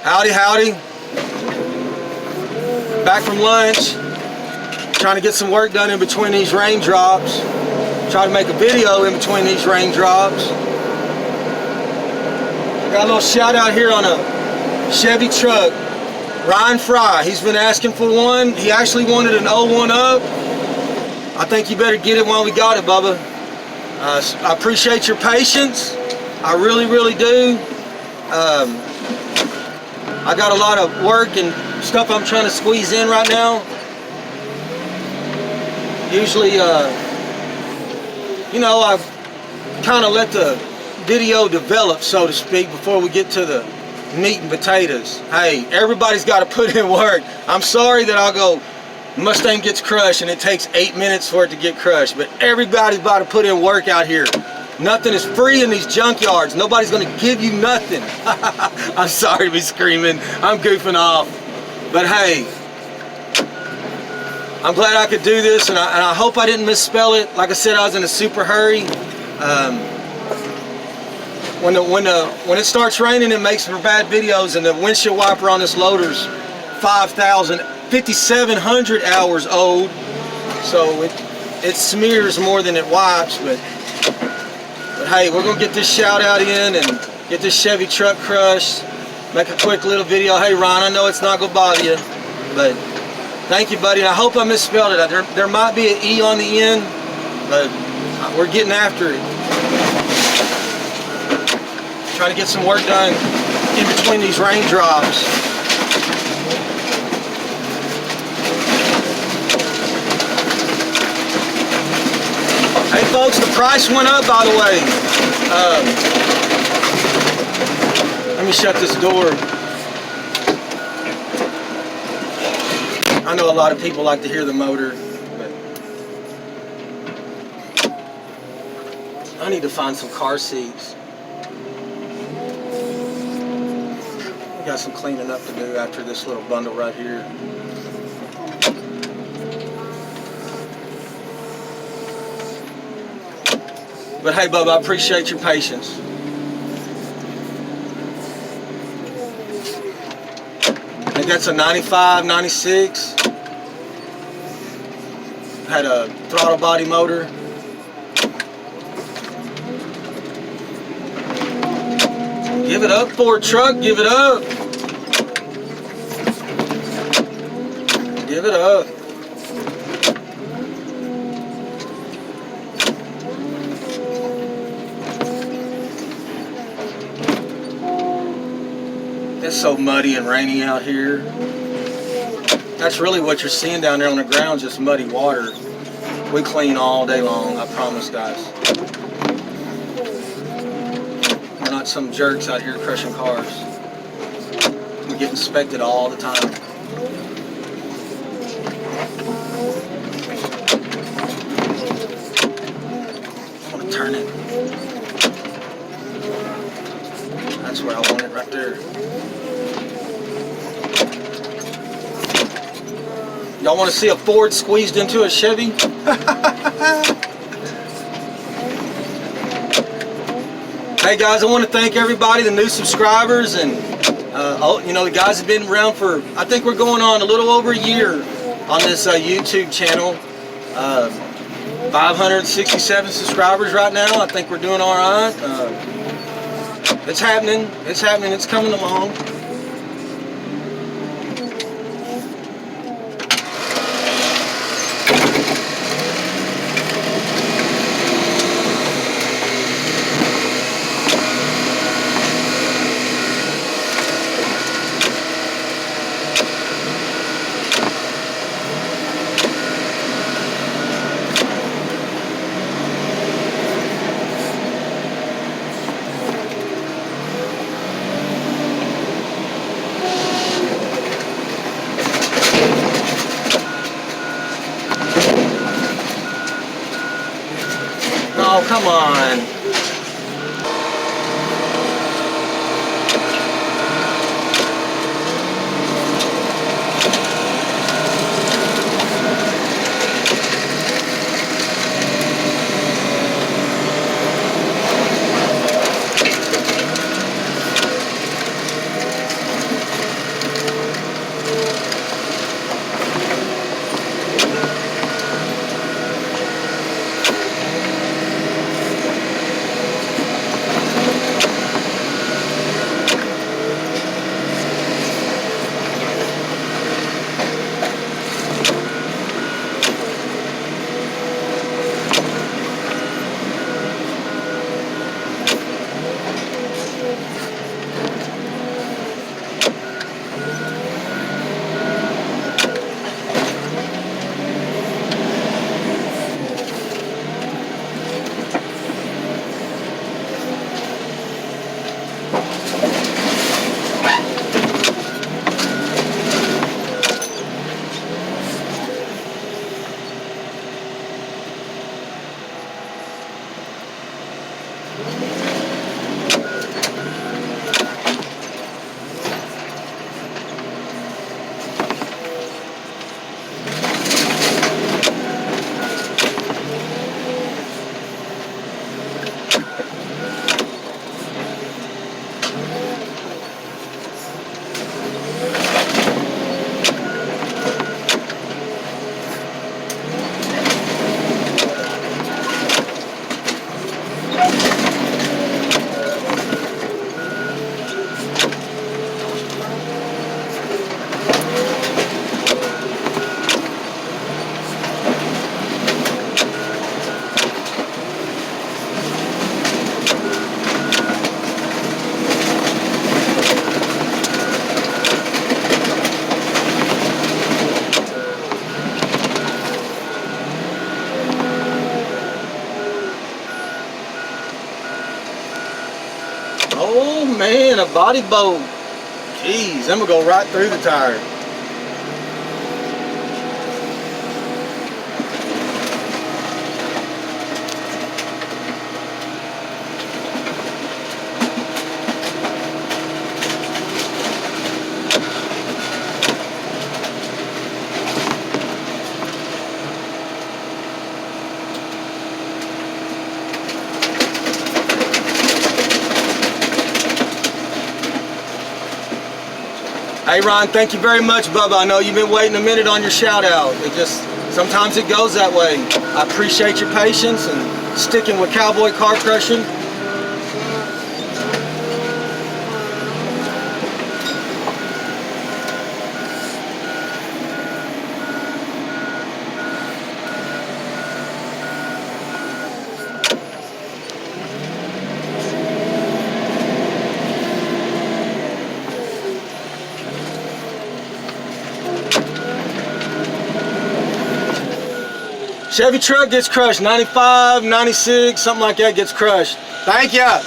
Howdy, howdy. Back from lunch. Trying to get some work done in between these raindrops. Try to make a video in between these raindrops. Got a little shout out here on a Chevy truck. Ryan Fry, he's been asking for one. He actually wanted an 01 up. I think you better get it while we got it, Bubba. I appreciate your patience. I really, really do. I got a lot of work and stuff I'm trying to squeeze in right now. Usually, you know, I've kind of let the video develop, so to speak, before we get to the meat and potatoes. Hey, everybody's got to put in work. I'm sorry that I'll go, Mustang gets crushed and it takes 8 minutes for it to get crushed, but everybody's about to put in work out here. Nothing is free in these junkyards. Nobody's going to give you nothing. I'm sorry to be screaming. I'm goofing off. But hey, I'm glad I could do this, and I hope I didn't misspell it. Like I said, I was in a super hurry. When it starts raining, it makes for bad videos, and the windshield wiper on this loader's 5,700 hours old, so it smears more than it wipes. But hey, we're gonna get this shout out in and get this Chevy truck crushed. Make a quick little video. Hey Ron, I know it's not gonna bother you, but thank you, buddy. I hope I misspelled it. There might be an E on the end, but we're getting after it. Trying to get some work done in between these raindrops. Hey folks, the price went up, by the way. Let me shut this door. I know a lot of people like to hear the motor, but I need to find some car seats. Got some cleaning up to do after this little bundle right here. But hey, Bubba, I appreciate your patience. I think that's a 95, 96. Had a throttle body motor. Give it up, Ford truck, give it up. Give it up. It's so muddy and rainy out here. That's really what you're seeing down there on the ground, just muddy water. We clean all day long, I promise, guys. We're not some jerks out here crushing cars. We get inspected all the time. I want to turn it. That's where I want it, right there. Y'all want to see a Ford squeezed into a Chevy? Hey guys, I want to thank everybody, the new subscribers, and you know, the guys have been around for, I think we're going on a little over a year on this YouTube channel. 567 subscribers right now. I think we're doing all right. It's happening. It's happening. It's coming along. Oh, come on. Oh man, a body bolt. Jeez, I'm gonna go right through the tire. Hey Ron, thank you very much, Bubba. I know you've been waiting a minute on your shout out. Sometimes it goes that way. I appreciate your patience and sticking with cowboy car crushing. Chevy truck gets crushed, 95, 96, something like that gets crushed. Thank ya.